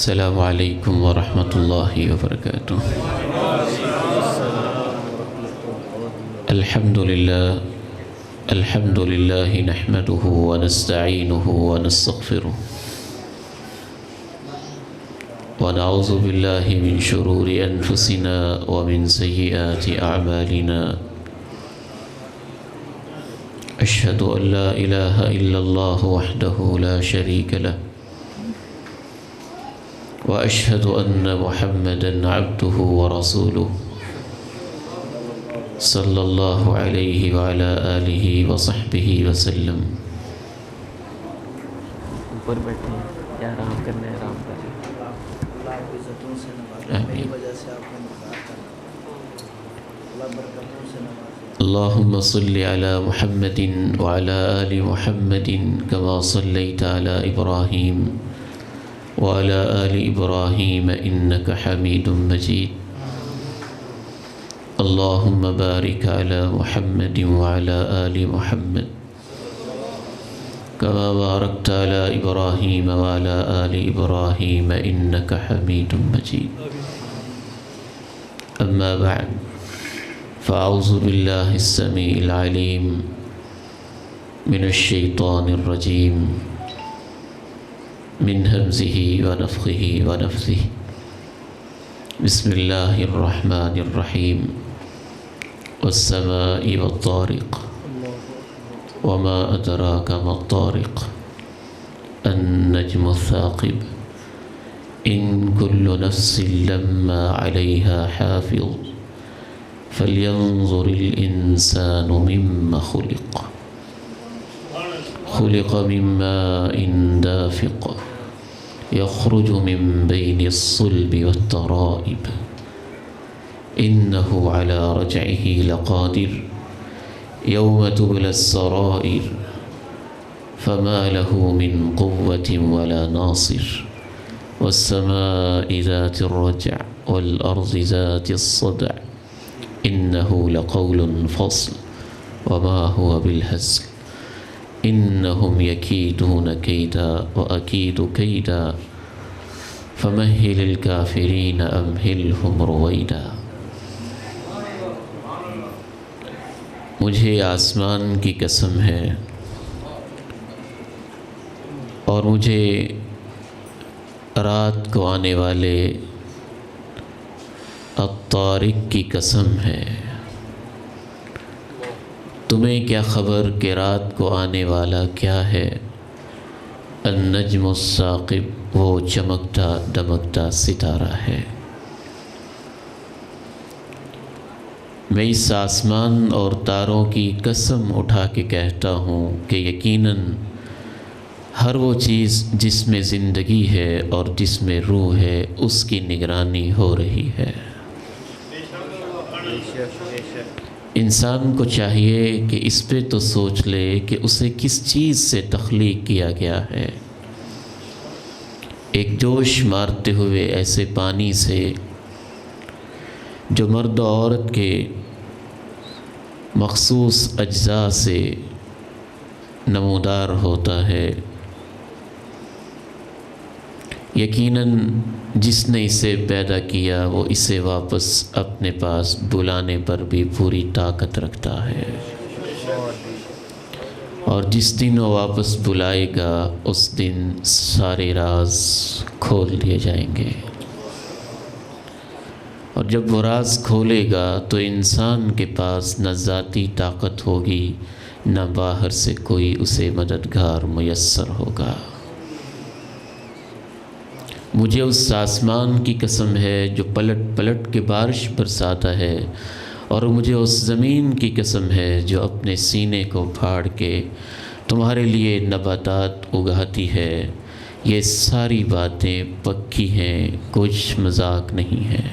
السلام علیکم ورحمۃ اللہ وبرکاتہ۔ الحمد للہ نحمده ونستعینه ونستغفره ونعوذ باللہ من شرور انفسنا ومن سیئات اعمالنا، اشہد ان لا الہ الا اللہ وحدہ لا شریک له، وأشهد أن محمدًا عبده ورسوله صلى الله عليه وعلى آله وصحبه وسلم۔ اوپر بیٹھے ہیں یا آرام کرنا ہے، آرام کریں۔ اللہ کی عزتوں سے نوازے، میری وجہ سے آپ کو مقرر کرنا، اللہ برکتوں سے نوازے۔ اللهم صل على محمد وعلى آل محمد كما صليت على إبراهيم وعلى آل إبراهيم إنك حميد مجيد۔ اللهم بارك على محمد وعلى آل محمد كما باركت على إبراهيم وعلى آل إبراهيم إنك حميد مجيد۔ أما بعد، فأعوذ بالله السميع العليم من الشيطان الرجيم، من همزه ونفخه ونفثه۔ بسم الله الرحمن الرحيم، والسماء والطارق، وما أدراك ما الطارق، النجم الثاقب، إن كل نفس لما عليها حافظ، فلينظر الإنسان مما خلق، خلق من ماء دافق، يخرج من بين الصلب والترائب، إنه على رجعه لقادر، يوم تبلى السرائر، فما له من قوة ولا ناصر، والسماء ذات الرجع، والأرض ذات الصدع، إنه لقول فصل، وما هو بالهزل، إنهم يكيدون كيدا وأكيد كيدا، فمهل الكافرين أمهلهم رويدا۔ مجھے آسمان کی قسم ہے اور مجھے رات کو آنے والے الطارق کی قسم ہے۔ تمہیں کیا خبر کہ رات کو آنے والا کیا ہے؟ النجم الثاقب، وہ چمکتا دمکتا ستارہ ہے۔ میں اس آسمان اور تاروں کی قسم اٹھا کے کہتا ہوں کہ یقیناً ہر وہ چیز جس میں زندگی ہے اور جس میں روح ہے، اس کی نگرانی ہو رہی ہے۔ انسان کو چاہیے کہ اس پہ تو سوچ لے کہ اسے کس چیز سے تخلیق کیا گیا ہے۔ ایک جوش مارتے ہوئے ایسے پانی سے جو مرد و عورت کے مخصوص اجزاء سے نمودار ہوتا ہے، یقیناً جس نے اسے پیدا کیا وہ اسے واپس اپنے پاس بلانے پر بھی پوری طاقت رکھتا ہے، اور جس دن وہ واپس بلائے گا اس دن سارے راز کھول دیے جائیں گے، اور جب وہ راز کھولے گا تو انسان کے پاس نہ ذاتی طاقت ہوگی نہ باہر سے کوئی اسے مددگار میسر ہوگا۔ مجھے اس آسمان کی قسم ہے جو پلٹ پلٹ کے بارش برساتا ہے، اور مجھے اس زمین کی قسم ہے جو اپنے سینے کو پھاڑ کے تمہارے لیے نباتات اگاتی ہے۔ یہ ساری باتیں پکی ہیں، کچھ مذاق نہیں ہے۔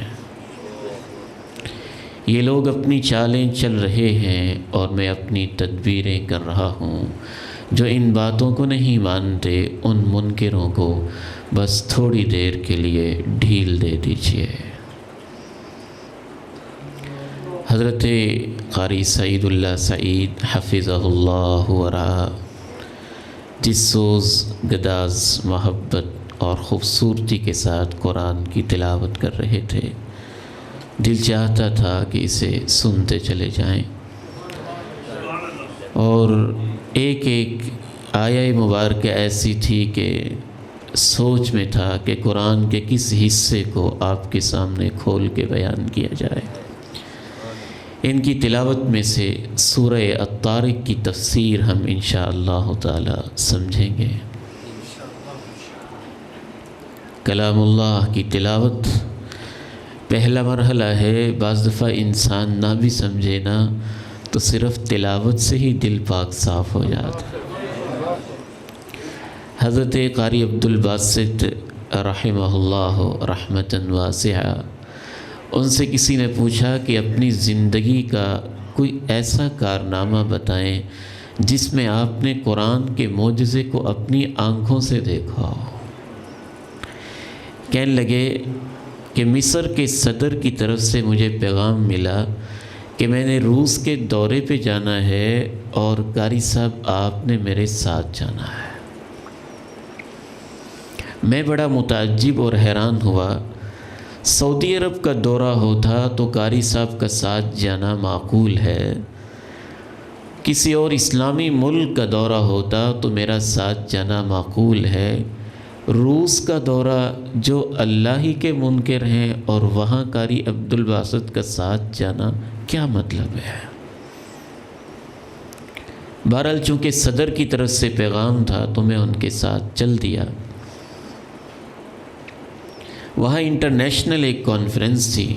یہ لوگ اپنی چالیں چل رہے ہیں اور میں اپنی تدبیریں کر رہا ہوں۔ جو ان باتوں کو نہیں مانتے ان منکروں کو بس تھوڑی دیر کے لیے ڈھیل دے دیجیے۔ حضرت قاری سعید اللہ سعید حفظہ اللہ ورعاہ، جس سوز گداز محبت اور خوبصورتی کے ساتھ قرآن کی تلاوت کر رہے تھے۔ دل چاہتا تھا کہ اسے سنتے چلے جائیں، اور ایک ایک آیہ مبارکہ ایسی تھی کہ سوچ میں تھا کہ قرآن کے کس حصے کو آپ کے سامنے کھول کے بیان کیا جائے۔ ان کی تلاوت میں سے سورہ الطارق کی تفسیر ہم انشاءاللہ تعالی سمجھیں گے۔ کلام اللہ کی تلاوت پہلا مرحلہ ہے۔ بعض دفعہ انسان نہ بھی سمجھے نا تو صرف تلاوت سے ہی دل پاک صاف ہو جاتا ہے۔ حضرت قاری عبدالباسط رحمہ اللہ رحمتاً واسعہ، ان سے کسی نے پوچھا کہ اپنی زندگی کا کوئی ایسا کارنامہ بتائیں جس میں آپ نے قرآن کے معجزے کو اپنی آنکھوں سے دیکھا ہو۔ کہنے لگے کہ مصر کے صدر کی طرف سے مجھے پیغام ملا کہ میں نے روس کے دورے پہ جانا ہے اور قاری صاحب آپ نے میرے ساتھ جانا ہے۔ میں بڑا متعجب اور حیران ہوا۔ سعودی عرب کا دورہ ہوتا تو قاری صاحب کا ساتھ جانا معقول ہے، کسی اور اسلامی ملک کا دورہ ہوتا تو میرا ساتھ جانا معقول ہے۔ روس کا دورہ جو اللہ ہی کے منکر ہیں اور وہاں قاری عبدالباسط کا ساتھ جانا کیا مطلب ہے؟ بہرحال چونکہ صدر کی طرف سے پیغام تھا تو میں ان کے ساتھ چل دیا۔ وہاں انٹرنیشنل ایک کانفرنس تھی۔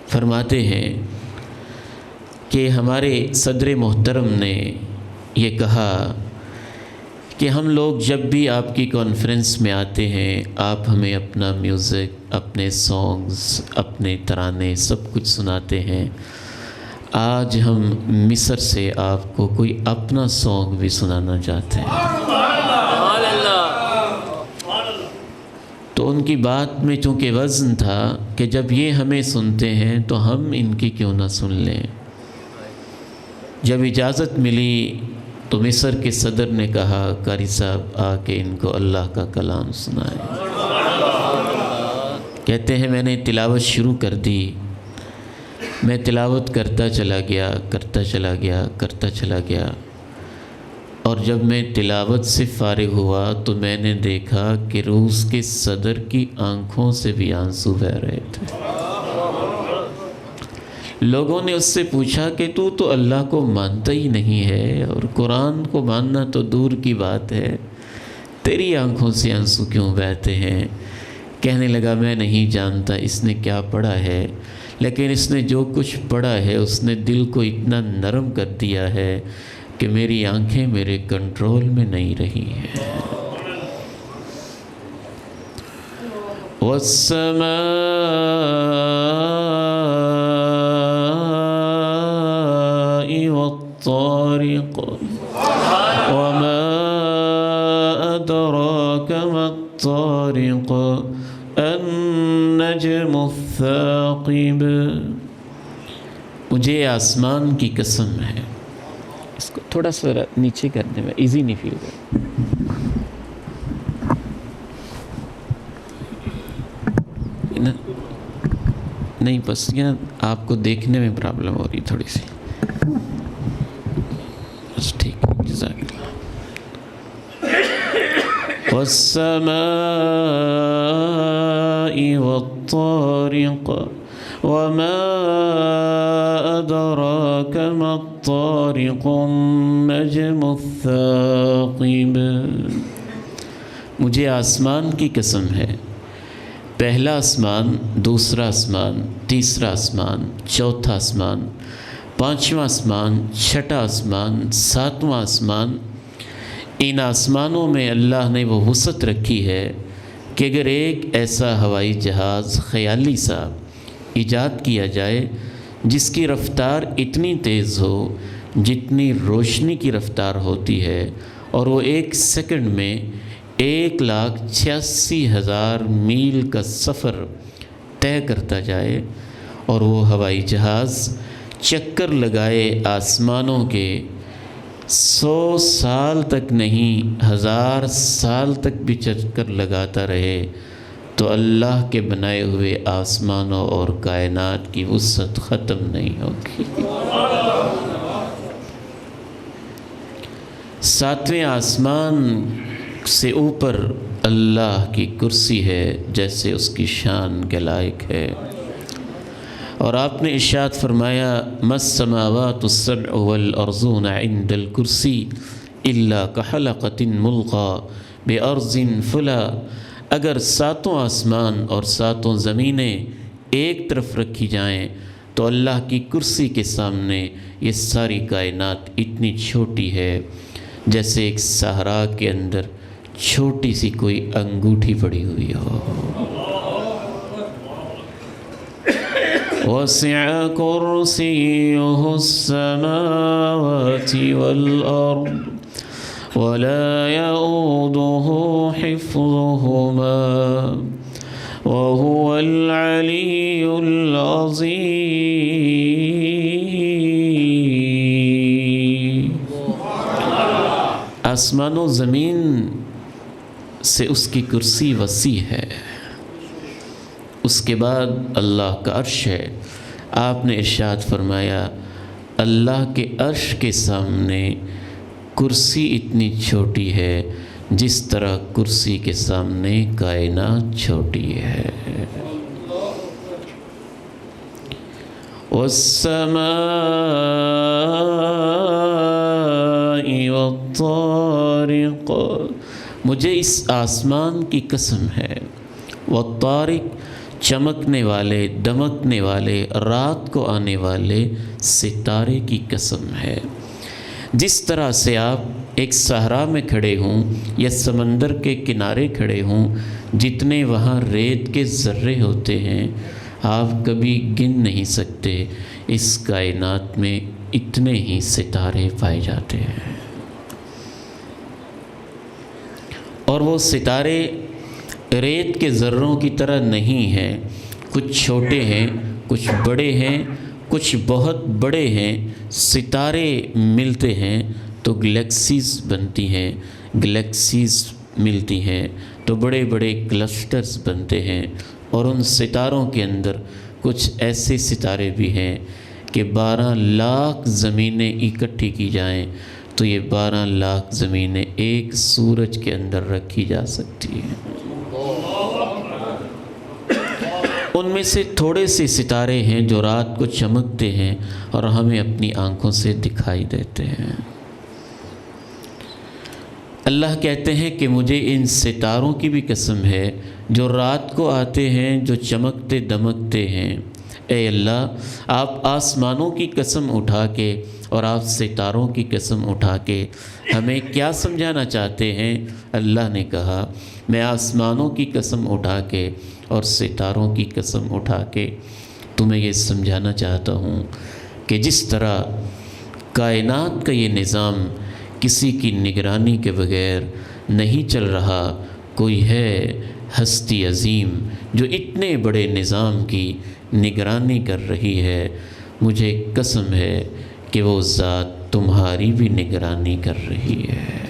فرماتے ہیں کہ ہمارے صدر محترم نے یہ کہا کہ ہم لوگ جب بھی آپ کی کانفرنس میں آتے ہیں آپ ہمیں اپنا میوزک، اپنے سانگز، اپنے ترانے سب کچھ سناتے ہیں۔ آج ہم مصر سے آپ کو کوئی اپنا سانگ بھی سنانا چاہتے ہیں۔ تو ان کی بات میں چونکہ وزن تھا کہ جب یہ ہمیں سنتے ہیں تو ہم ان کی کیوں نہ سن لیں۔ جب اجازت ملی تو مصر کے صدر نے کہا قاری صاحب آ کے ان کو اللہ کا کلام سنائیں۔ کہتے ہیں میں نے تلاوت شروع کر دی۔ میں تلاوت کرتا چلا گیا اور جب میں تلاوت سے فارغ ہوا تو میں نے دیکھا کہ روس کے صدر کی آنکھوں سے بھی آنسو بہہ رہے تھے۔ لوگوں نے اس سے پوچھا کہ تو اللہ کو مانتا ہی نہیں ہے اور قرآن کو ماننا تو دور کی بات ہے، تیری آنکھوں سے آنسو کیوں بہتے ہیں؟ کہنے لگا میں نہیں جانتا اس نے کیا پڑھا ہے، لیکن اس نے جو کچھ پڑھا ہے اس نے دل کو اتنا نرم کر دیا ہے کہ میری آنکھیں میرے کنٹرول میں نہیں رہی ہیں۔ وَالسَّمَاءِ وَالطَّارِقِ وَمَا أَدْرَاكَ مَا الطَّارِقُ النَّجْمُ الثَّاقِبُ۔ مجھے آسمان کی قسم ہے، اس کو تھوڑا سا نیچے کرنے میں ایزی نہیں فیل کر، نہیں بس یہ آپ کو دیکھنے میں پرابلم ہو رہی تھوڑی سی، بس ٹھیک ہے، جزاک اللہ۔ والسماء والطارق وما أدراك ما الطارق النجم الثاقب۔ مجھے آسمان کی قسم ہے، پہلا آسمان، دوسرا آسمان، تیسرا آسمان، چوتھا آسمان، پانچواں آسمان، چھٹا آسمان، ساتواں آسمان، ان آسمانوں میں اللہ نے وہ وسعت رکھی ہے کہ اگر ایک ایسا ہوائی جہاز خیالی سا ایجاد کیا جائے جس کی رفتار اتنی تیز ہو جتنی روشنی کی رفتار ہوتی ہے، اور وہ 1 سیکنڈ میں 1,86,000 میل کا سفر طے کرتا جائے، اور وہ ہوائی جہاز چکر لگائے آسمانوں کے 100 سال تک نہیں 1000 سال تک بھی چکر لگاتا رہے تو اللہ کے بنائے ہوئے آسمانوں اور کائنات کی وسعت ختم نہیں ہوگی۔ 7ویں آسمان سے اوپر اللہ کی کرسی ہے جیسے اس کی شان کے لائق ہے، اور آپ نے ارشاد فرمایا ما السماوات السبع والارضون عند الکرسی الا کحلقۃ ملقى بارض فلا، اگر 7 آسمان اور 7 زمینیں ایک طرف رکھی جائیں تو اللہ کی کرسی کے سامنے یہ ساری کائنات اتنی چھوٹی ہے جیسے ایک صحرا کے اندر چھوٹی سی کوئی انگوٹھی پڑی ہوئی ہو۔ وسع کرسیہ السماوات والارض ولا يؤوده حفظهما وهو العلی العظیم۔ آسمان و زمین سے اس کی کرسی وسیع ہے، اس کے بعد اللہ کا عرش ہے۔ آپ نے ارشاد فرمایا اللہ کے عرش کے سامنے کرسی اتنی چھوٹی ہے جس طرح کرسی کے سامنے کائنات چھوٹی ہے۔ والسماء والطارق، مجھے اس آسمان کی قسم ہے، والطارق چمکنے والے دمکنے والے رات کو آنے والے ستارے کی قسم ہے۔ جس طرح سے آپ ایک صحرا میں کھڑے ہوں یا سمندر کے کنارے کھڑے ہوں، جتنے وہاں ریت کے ذرے ہوتے ہیں آپ کبھی گن نہیں سکتے، اس کائنات میں اتنے ہی ستارے پائے جاتے ہیں، اور وہ ستارے ریت کے ذروں کی طرح نہیں ہیں، کچھ چھوٹے ہیں کچھ بڑے ہیں، کچھ بہت بڑے ہیں۔ ستارے ملتے ہیں تو گلیکسیز بنتی ہیں، گلیکسیز ملتی ہیں تو بڑے بڑے کلسٹرز بنتے ہیں، اور ان ستاروں کے اندر کچھ ایسے ستارے بھی ہیں کہ 12 لاکھ زمینیں اکٹھی کی جائیں تو یہ 12 لاکھ زمینیں ایک سورج کے اندر رکھی جا سکتی ہیں۔ ان میں سے تھوڑے سے ستارے ہیں جو رات کو چمکتے ہیں اور ہمیں اپنی آنکھوں سے دکھائی دیتے ہیں۔ اللہ کہتے ہیں کہ مجھے ان ستاروں کی بھی قسم ہے جو رات کو آتے ہیں، جو چمکتے دمکتے ہیں۔ اے اللہ، آپ آسمانوں کی قسم اٹھا کے اور آپ ستاروں کی قسم اٹھا کے ہمیں کیا سمجھانا چاہتے ہیں؟ اللہ نے کہا میں آسمانوں کی قسم اٹھا کے اور ستاروں کی قسم اٹھا کے تمہیں یہ سمجھانا چاہتا ہوں کہ جس طرح کائنات کا یہ نظام کسی کی نگرانی کے بغیر نہیں چل رہا، کوئی ہے ہستی عظیم جو اتنے بڑے نظام کی نگرانی کر رہی ہے، مجھے قسم ہے کہ وہ ذات تمہاری بھی نگرانی کر رہی ہے۔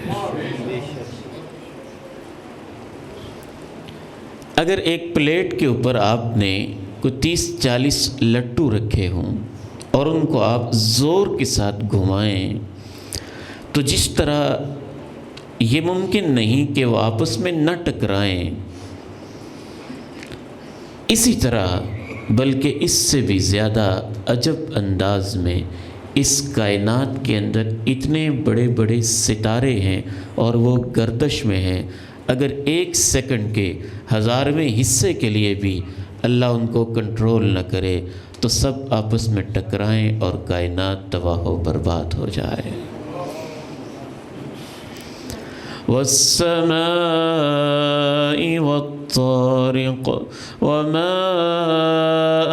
اگر ایک پلیٹ کے اوپر آپ نے کوئی 30-40 لڈو رکھے ہوں اور ان کو آپ زور کے ساتھ گھمائیں تو جس طرح یہ ممکن نہیں کہ وہ آپس میں نہ ٹکرائیں، اسی طرح بلکہ اس سے بھی زیادہ عجب انداز میں اس کائنات کے اندر اتنے بڑے بڑے ستارے ہیں اور وہ گردش میں ہیں، اگر 1 سیکنڈ کے 1000ویں حصے کے لیے بھی اللہ ان کو کنٹرول نہ کرے تو سب آپس میں ٹکرائیں اور کائنات تباہ و برباد ہو جائے۔ والسماء والطارق وما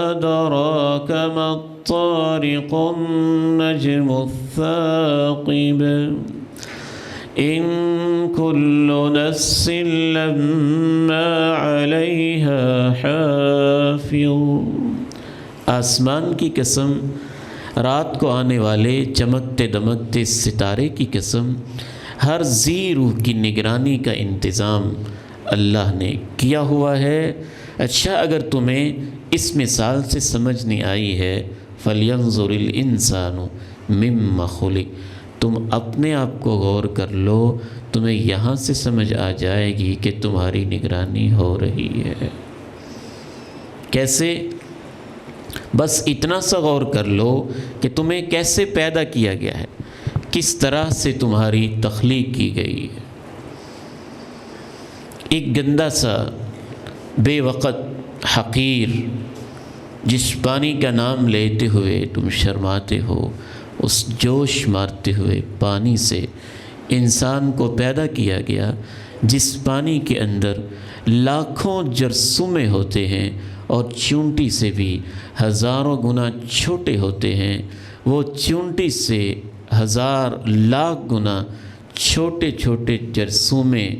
أدراك ما الطارق النجم الثاقب إن كل نفس لما عليها حافظ۔ آسمان کی قسم، رات کو آنے والے چمکتے دمکتے ستارے کی قسم، ہر ذی روح کی نگرانی کا انتظام اللہ نے کیا ہوا ہے۔ اچھا، اگر تمہیں اس مثال سے سمجھ نہیں آئی ہے، فَلْيَنظُرِ الْإِنسَانُ مِمَّ خُلِقَ، تم اپنے آپ کو غور کر لو، تمہیں یہاں سے سمجھ آ جائے گی کہ تمہاری نگرانی ہو رہی ہے۔ کیسے؟ بس اتنا سا غور کر لو کہ تمہیں کیسے پیدا کیا گیا ہے، کس طرح سے تمہاری تخلیق کی گئی ہے۔ ایک گندا سا بے وقت حقیر جس پانی کا نام لیتے ہوئے تم شرماتے ہو، اس جوش مارتے ہوئے پانی سے انسان کو پیدا کیا گیا، جس پانی کے اندر لاکھوں جرثومے ہوتے ہیں اور چونٹی سے بھی ہزاروں گنا چھوٹے ہوتے ہیں، وہ چونٹی سے ہزار لاکھ گنا چھوٹے چھوٹے جرثومے،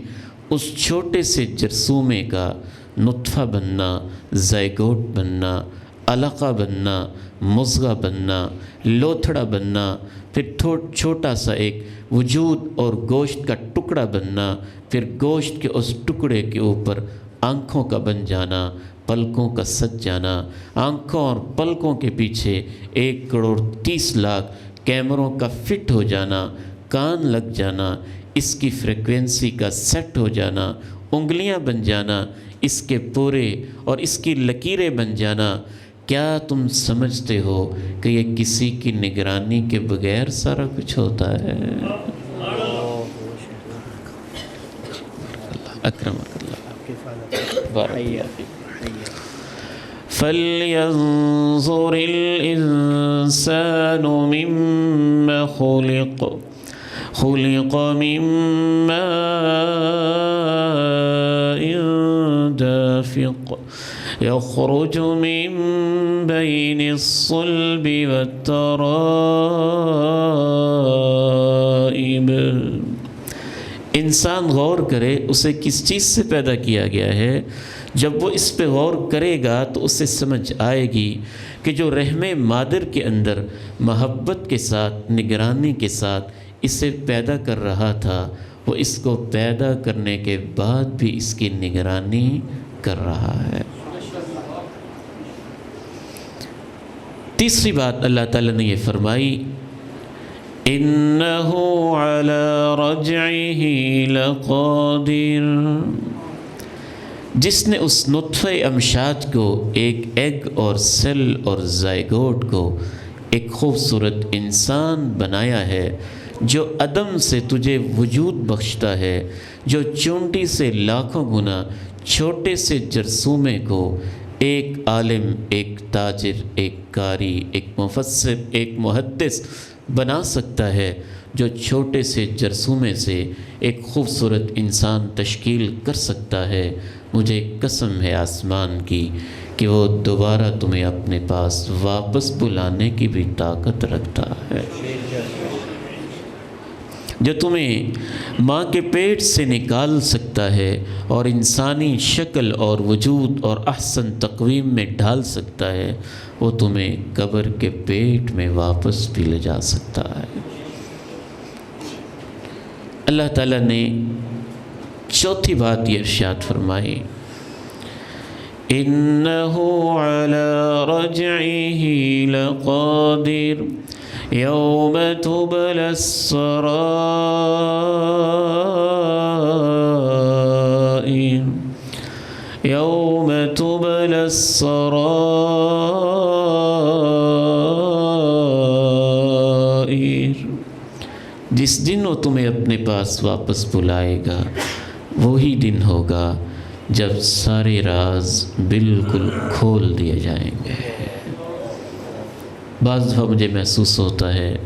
اس چھوٹے سے جرثومے کا نطفہ بننا، زائگوٹ بننا، علقہ بننا، مضغہ بننا، لوتھڑا بننا، پھر چھوٹا سا ایک وجود اور گوشت کا ٹکڑا بننا، پھر گوشت کے اس ٹکڑے کے اوپر آنکھوں کا بن جانا، پلکوں کا سج جانا، آنکھوں اور پلکوں کے پیچھے 1,30,00,000 کیمروں کا فٹ ہو جانا، کان لگ جانا، اس کی فریکوینسی کا سیٹ ہو جانا، انگلیاں بن جانا، اس کے پورے اور اس کی لکیریں بن جانا۔ کیا تم سمجھتے ہو کہ یہ کسی کی نگرانی کے بغیر سارا کچھ ہوتا ہے؟ اکرمک اللہ، بارک اللہ فیک۔ فَلْيَنظُرِ الْإِنسَانُ مِمَّ خُلِقَ، خُلِقَ مِن مَّاءٍ دَافِقٍ يَخْرُجُ مِن بَيْنِ الصُّلْبِ وَالتَّرَائِبِ۔ انسان غور کرے اسے کس چیز سے پیدا کیا گیا ہے۔ جب وہ اس پہ غور کرے گا تو اسے سمجھ آئے گی کہ جو رحم مادر کے اندر محبت کے ساتھ، نگرانی کے ساتھ اسے پیدا کر رہا تھا، وہ اس کو پیدا کرنے کے بعد بھی اس کی نگرانی کر رہا ہے۔ تیسری بات اللہ تعالیٰ نے یہ فرمائی، إِنَّهُ عَلَى رَجْعِهِ لَقَادِرٌ، جس نے اس نطفہ امشاج کو، ایک ایگ اور سیل اور زائگوٹ کو ایک خوبصورت انسان بنایا ہے، جو عدم سے تجھے وجود بخشتا ہے، جو چونٹی سے لاکھوں گنا چھوٹے سے جرثومے کو ایک عالم، ایک تاجر، ایک قاری، ایک مفسر، ایک محدث بنا سکتا ہے، جو چھوٹے سے جرثومے سے ایک خوبصورت انسان تشکیل کر سکتا ہے، مجھے قسم ہے آسمان کی کہ وہ دوبارہ تمہیں اپنے پاس واپس بلانے کی بھی طاقت رکھتا ہے۔ جو تمہیں ماں کے پیٹ سے نکال سکتا ہے اور انسانی شکل اور وجود اور احسن تقویم میں ڈھال سکتا ہے، وہ تمہیں قبر کے پیٹ میں واپس بھی لے جا سکتا ہے۔ اللہ تعالیٰ نے چوتھی بات یہ ارشاد فرمائی، إِنَّهُ عَلَى رَجْعِهِ لَقَادِرٌ يَوْمَ تُبْلَى السَّرَائِرُ، يَوْمَ تُبْلَى السَّرَائِرُ، جس دن وہ تمہیں اپنے پاس واپس بلائے گا، وہی دن ہوگا جب سارے راز بالکل کھول دیے جائیں گے۔ بعض دفعہ مجھے محسوس ہوتا ہے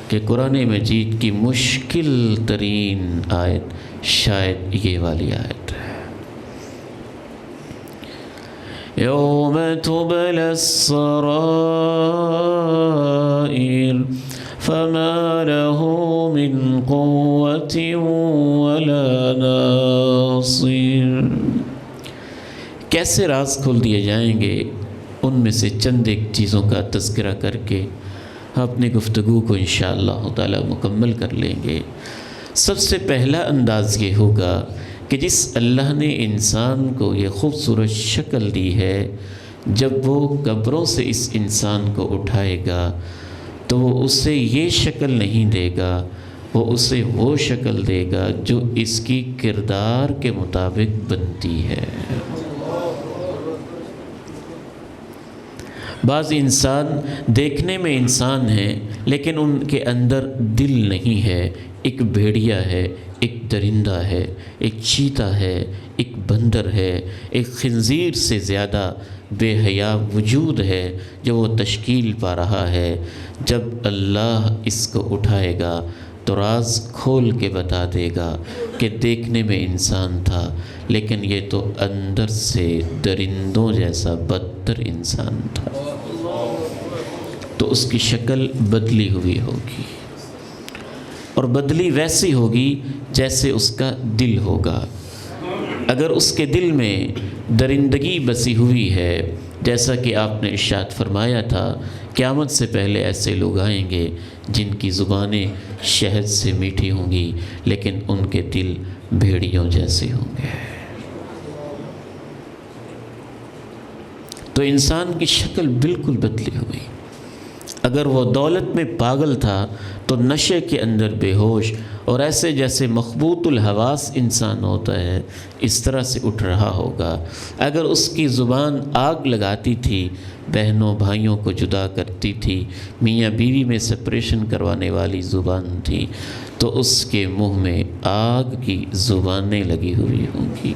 کہ قرآن مجید کی مشکل ترین آیت شاید یہ والی آیت ہے، یوم تبلی السرائر فما له من قوة ولا ناصر، کیسے راز کھول دیے جائیں گے، ان میں سے چند ایک چیزوں کا تذکرہ کر کے اپنی گفتگو کو انشاءاللہ تعالی مکمل کر لیں گے۔ سب سے پہلا انداز یہ ہوگا کہ جس اللہ نے انسان کو یہ خوبصورت شکل دی ہے، جب وہ قبروں سے اس انسان کو اٹھائے گا تو وہ اسے یہ شکل نہیں دے گا، وہ اسے وہ شکل دے گا جو اس کی کردار کے مطابق بنتی ہے۔ بعض انسان دیکھنے میں انسان ہیں لیکن ان کے اندر دل نہیں ہے، ایک بھیڑیا ہے، ایک درندہ ہے، ایک چیتا ہے، ایک بندر ہے، ایک خنزیر سے زیادہ بے حیا وجود ہے جو وہ تشکیل پا رہا ہے۔ جب اللہ اس کو اٹھائے گا تو راز کھول کے بتا دے گا کہ دیکھنے میں انسان تھا لیکن یہ تو اندر سے درندوں جیسا بدتر انسان تھا، تو اس کی شکل بدلی ہوئی ہوگی، اور بدلی ویسی ہوگی جیسے اس کا دل ہوگا۔ اگر اس کے دل میں درندگی بسی ہوئی ہے، جیسا کہ آپ نے ارشاد فرمایا تھا، قیامت سے پہلے ایسے لوگ آئیں گے جن کی زبانیں شہد سے میٹھی ہوں گی لیکن ان کے دل بھیڑیوں جیسے ہوں گے۔ تو انسان کی شکل بالکل بدلی ہوئی۔ اگر وہ دولت میں پاگل تھا تو نشے کے اندر بے ہوش اور ایسے جیسے مخبوط الحواس انسان ہوتا ہے اس طرح سے اٹھ رہا ہوگا۔ اگر اس کی زبان آگ لگاتی تھی، بہنوں بھائیوں کو جدا کرتی تھی، میاں بیوی میں سپریشن کروانے والی زبان تھی، تو اس کے منہ میں آگ کی زبانیں لگی ہوئی ہوں گی۔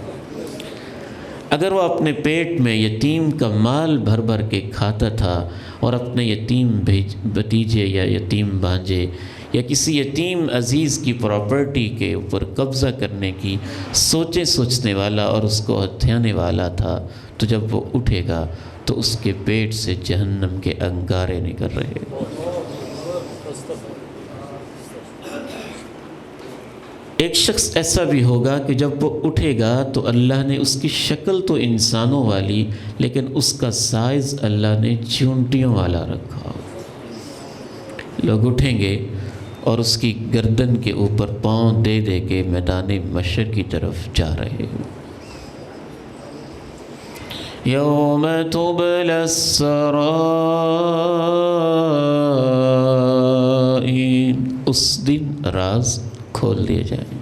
اگر وہ اپنے پیٹ میں یتیم کا مال بھر بھر کے کھاتا تھا اور اپنے یتیم بھتیجے یا یتیم بھانجے یا کسی یتیم عزیز کی پراپرٹی کے اوپر قبضہ کرنے کی سوچنے والا اور اس کو ہتھیانے والا تھا، تو جب وہ اٹھے گا تو اس کے پیٹ سے جہنم کے انگارے نکل رہے ہیں۔ ایک شخص ایسا بھی ہوگا کہ جب وہ اٹھے گا تو اللہ نے اس کی شکل تو انسانوں والی لیکن اس کا سائز اللہ نے چونٹیوں والا رکھا۔ لوگ اٹھیں گے اور اس کی گردن کے اوپر پاؤں دے دے کے میدان محشر کی طرف جا رہے ہیں۔ یوم تبلی السرائر، اس دن راز کھول دیے جائیں۔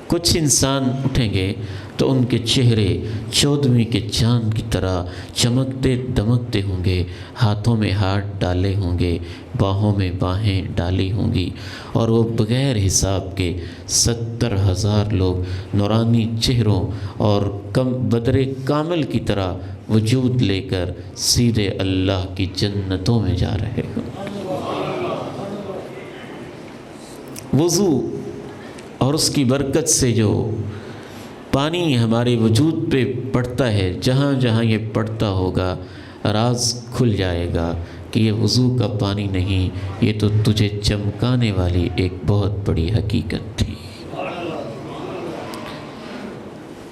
کچھ انسان اٹھیں گے تو ان کے چہرے 14ویں کے چاند کی طرح چمکتے دمکتے ہوں گے، ہاتھوں میں ہاتھ ڈالے ہوں گے، باہوں میں باہیں ڈالی ہوں گی، اور وہ بغیر حساب کے 70,000 لوگ نورانی چہروں اور بدر کامل کی طرح وجود لے کر سیدھے اللہ کی جنتوں میں جا رہے ہوں۔ وضو اور اس کی برکت سے جو پانی ہمارے وجود پہ پڑتا ہے، جہاں جہاں یہ پڑتا ہوگا راز کھل جائے گا کہ یہ وضو کا پانی نہیں، یہ تو تجھے چمکانے والی ایک بہت بڑی حقیقت تھی۔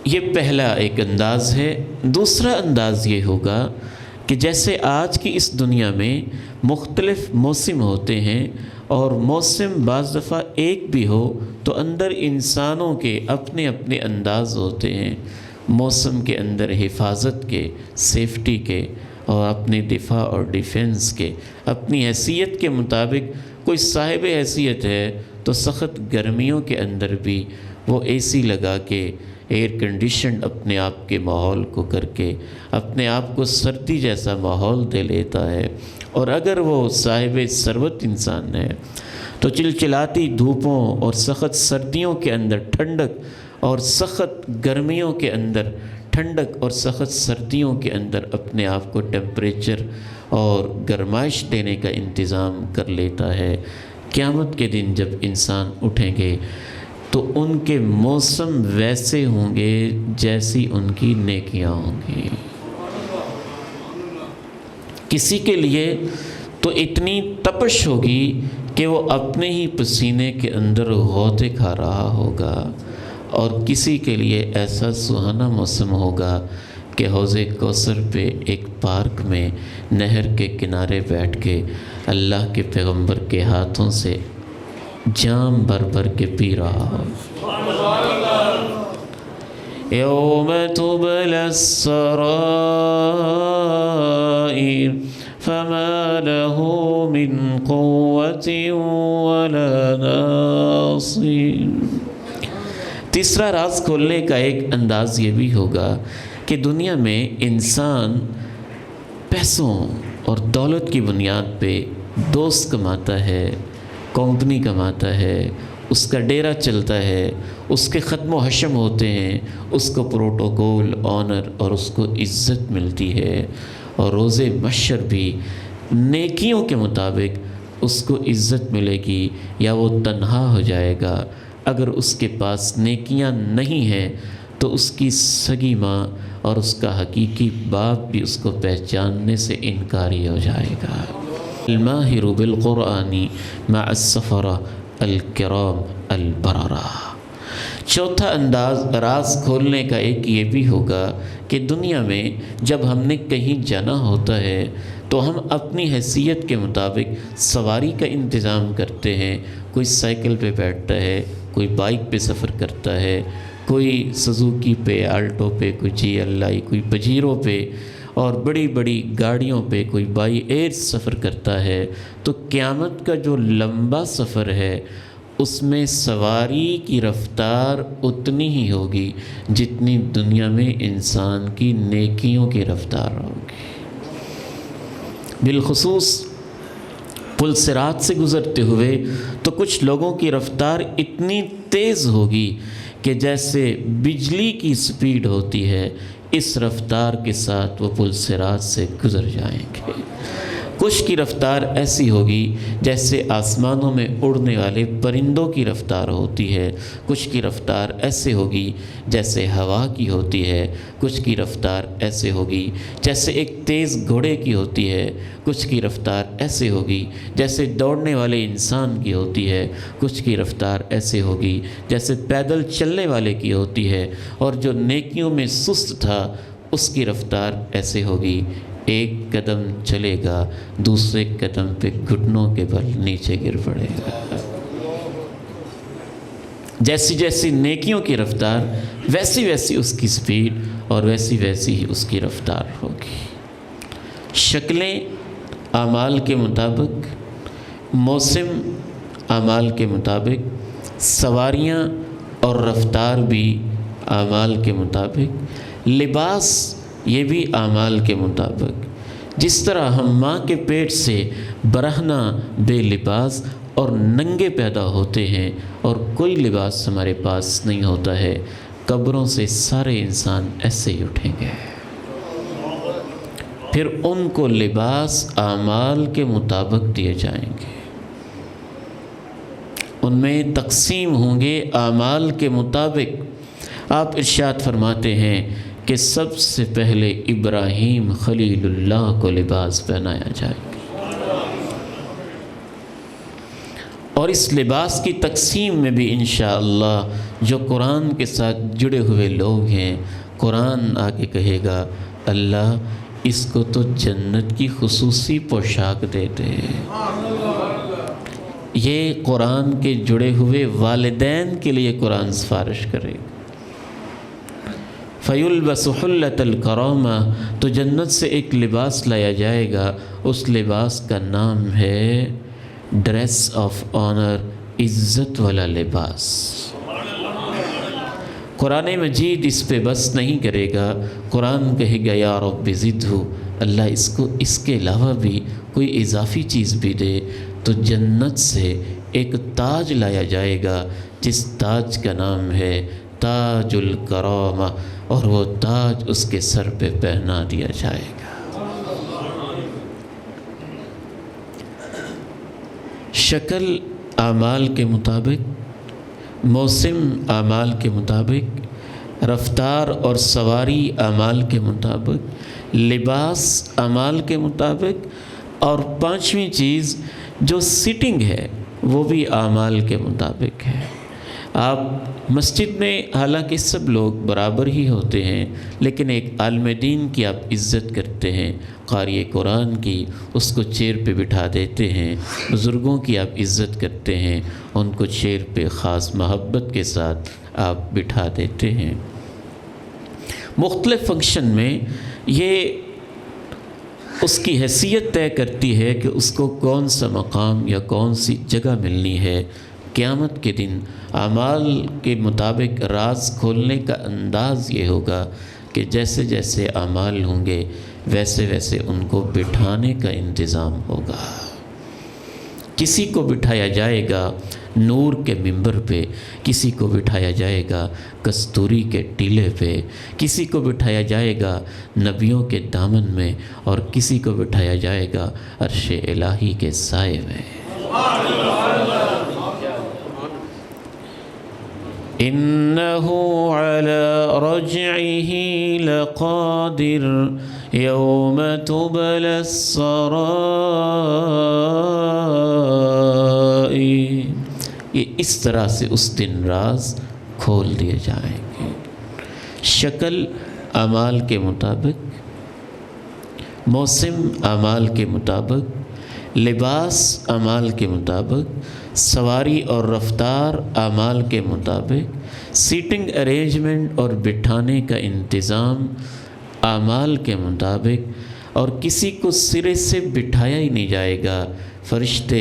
یہ پہلا ایک انداز ہے۔ دوسرا انداز یہ ہوگا کہ جیسے آج کی اس دنیا میں مختلف موسم ہوتے ہیں اور موسم بعض دفعہ ایک بھی ہو تو اندر انسانوں کے اپنے اپنے انداز ہوتے ہیں، موسم کے اندر حفاظت کے، سیفٹی کے اور اپنے دفاع اور ڈیفنس کے، اپنی حیثیت کے مطابق۔ کوئی صاحب حیثیت ہے تو سخت گرمیوں کے اندر بھی وہ اے سی لگا کے ایئر کنڈیشنڈ اپنے آپ کے ماحول کو کر کے اپنے آپ کو سردی جیسا ماحول دے لیتا ہے، اور اگر وہ صاحب ثروت انسان ہے تو چلچلاتی دھوپوں اور سخت سردیوں کے اندر ٹھنڈک اور سخت گرمیوں کے اندر ٹھنڈک اور سخت سردیوں کے اندر اپنے آپ کو ٹیمپریچر اور گرمائش دینے کا انتظام کر لیتا ہے۔ قیامت کے دن جب انسان اٹھیں گے تو ان کے موسم ویسے ہوں گے جیسی ان کی نیکیاں ہوں گی۔ کسی کے لیے تو اتنی تپش ہوگی کہ وہ اپنے ہی پسینے کے اندر غوطے کھا رہا ہوگا، اور کسی کے لیے ایسا سہانا موسم ہوگا کہ حوض کوثر پہ ایک پارک میں نہر کے کنارے بیٹھ کے اللہ کے پیغمبر کے ہاتھوں سے جام بھر بھر کے پی رہا ہو۔ یوم تبلی السرائر فما له من قوة ولا ناصر۔ تیسرا راز کھولنے کا ایک انداز یہ بھی ہوگا کہ دنیا میں انسان پیسوں اور دولت کی بنیاد پہ دوست کماتا ہے، کمپنی کماتا ہے، اس کا ڈیرا چلتا ہے، اس کے ختم و حشم ہوتے ہیں، اس کو پروٹوکول، آنر اور اس کو عزت ملتی ہے، اور روز محشر بھی نیکیوں کے مطابق اس کو عزت ملے گی یا وہ تنہا ہو جائے گا۔ اگر اس کے پاس نیکیاں نہیں ہیں تو اس کی سگی ماں اور اس کا حقیقی باپ بھی اس کو پہچاننے سے انکاری ہو جائے گا۔ الماہر بالقرآن مع السفرہ الکرام البررہ۔ چوتھا راز کھولنے کا ایک یہ بھی ہوگا کہ دنیا میں جب ہم نے کہیں جانا ہوتا ہے تو ہم اپنی حیثیت کے مطابق سواری کا انتظام کرتے ہیں۔ کوئی سائیکل پہ بیٹھتا ہے، کوئی بائک پہ سفر کرتا ہے، کوئی سزوکی پہ، آلٹو پہ، کوئی GLI، کوئی پجیرو پہ، اور بڑی بڑی گاڑیوں پہ، کوئی بائی ایئر سفر کرتا ہے۔ تو قیامت کا جو لمبا سفر ہے اس میں سواری کی رفتار اتنی ہی ہوگی جتنی دنیا میں انسان کی نیکیوں کی رفتار ہوگی۔ بالخصوص پل صراط سے گزرتے ہوئے تو کچھ لوگوں کی رفتار اتنی تیز ہوگی کہ جیسے بجلی کی سپیڈ ہوتی ہے، اس رفتار کے ساتھ وہ پل صراط سے گزر جائیں گے۔ کچھ کی رفتار ایسی ہوگی جیسے آسمانوں میں اڑنے والے پرندوں کی رفتار ہوتی ہے، کچھ کی رفتار ایسے ہوگی جیسے ہوا کی ہوتی ہے، کچھ کی رفتار ایسے ہوگی جیسے ایک تیز گھوڑے کی ہوتی ہے، کچھ کی رفتار ایسے ہوگی جیسے دوڑنے والے انسان کی ہوتی ہے، کچھ کی رفتار ایسے ہوگی جیسے پیدل چلنے والے کی ہوتی ہے، اور جو نیکیوں میں سست تھا اس کی رفتار ایسے ہوگی، ایک قدم چلے گا دوسرے قدم پہ گھٹنوں کے بل نیچے گر پڑے گا۔ جیسی جیسی نیکیوں کی رفتار ویسی ویسی اس کی سپیڈ اور ویسی ویسی ہی اس کی رفتار ہوگی۔ شکلیں اعمال کے مطابق، موسم اعمال کے مطابق، سواریاں اور رفتار بھی اعمال کے مطابق، لباس یہ بھی اعمال کے مطابق۔ جس طرح ہم ماں کے پیٹ سے برہنہ بے لباس اور ننگے پیدا ہوتے ہیں اور کوئی لباس ہمارے پاس نہیں ہوتا ہے، قبروں سے سارے انسان ایسے ہی اٹھیں گے، پھر ان کو لباس اعمال کے مطابق دیے جائیں گے، ان میں تقسیم ہوں گے اعمال کے مطابق۔ آپ ارشاد فرماتے ہیں کہ سب سے پہلے ابراہیم خلیل اللہ کو لباس پہنایا جائے گا، اور اس لباس کی تقسیم میں بھی انشاءاللہ جو قرآن کے ساتھ جڑے ہوئے لوگ ہیں، قرآن آگے کہے گا اللہ اس کو تو جنت کی خصوصی پوشاک دے دے۔ یہ قرآن کے جڑے ہوئے والدین کے لیے قرآن سفارش کرے گا۔ فَيُلْبَسُ حُلَّةَ الْكَرَامَةِ، تو جنت سے ایک لباس لایا جائے گا، اس لباس کا نام ہے ڈریس آف آنر، عزت والا لباس۔ قرآن مجید اس پہ بس نہیں کرے گا، قرآن کہے گا یا رب زدہ، اللہ اس کو اس کے علاوہ بھی کوئی اضافی چیز بھی دے۔ تو جنت سے ایک تاج لایا جائے گا جس تاج کا نام ہے تاج الکرامہ، اور وہ تاج اس کے سر پہ پہنا دیا جائے گا۔ شکل اعمال کے مطابق، موسم اعمال کے مطابق، رفتار اور سواری اعمال کے مطابق، لباس اعمال کے مطابق، اور پانچویں چیز جو سٹنگ ہے وہ بھی اعمال کے مطابق ہے۔ آپ مسجد میں حالانکہ سب لوگ برابر ہی ہوتے ہیں، لیکن ایک عالم دین کی آپ عزت کرتے ہیں، قاری قرآن کی اس کو چیئر پہ بٹھا دیتے ہیں، بزرگوں کی آپ عزت کرتے ہیں، ان کو چیئر پہ خاص محبت کے ساتھ آپ بٹھا دیتے ہیں۔ مختلف فنکشن میں یہ اس کی حیثیت طے کرتی ہے کہ اس کو کون سا مقام یا کون سی جگہ ملنی ہے۔ قیامت کے دن اعمال کے مطابق راز کھولنے کا انداز یہ ہوگا کہ جیسے جیسے اعمال ہوں گے ویسے ویسے ان کو بٹھانے کا انتظام ہوگا۔ کسی کو بٹھایا جائے گا نور کے ممبر پہ، کسی کو بٹھایا جائے گا کستوری کے ٹیلے پہ، کسی کو بٹھایا جائے گا نبیوں کے دامن میں، اور کسی کو بٹھایا جائے گا عرش الہی کے سائے میں۔ إنه على رجعه لقادر يوم تبلى السرائر، یہ اس طرح سے اس دن راز کھول دیے جائیں گے۔ شکل اعمال کے مطابق، موسم اعمال کے مطابق، لباس اعمال کے مطابق، سواری اور رفتار اعمال کے مطابق، سیٹنگ ارینجمنٹ اور بٹھانے کا انتظام اعمال کے مطابق، اور کسی کو سرے سے بٹھایا ہی نہیں جائے گا، فرشتے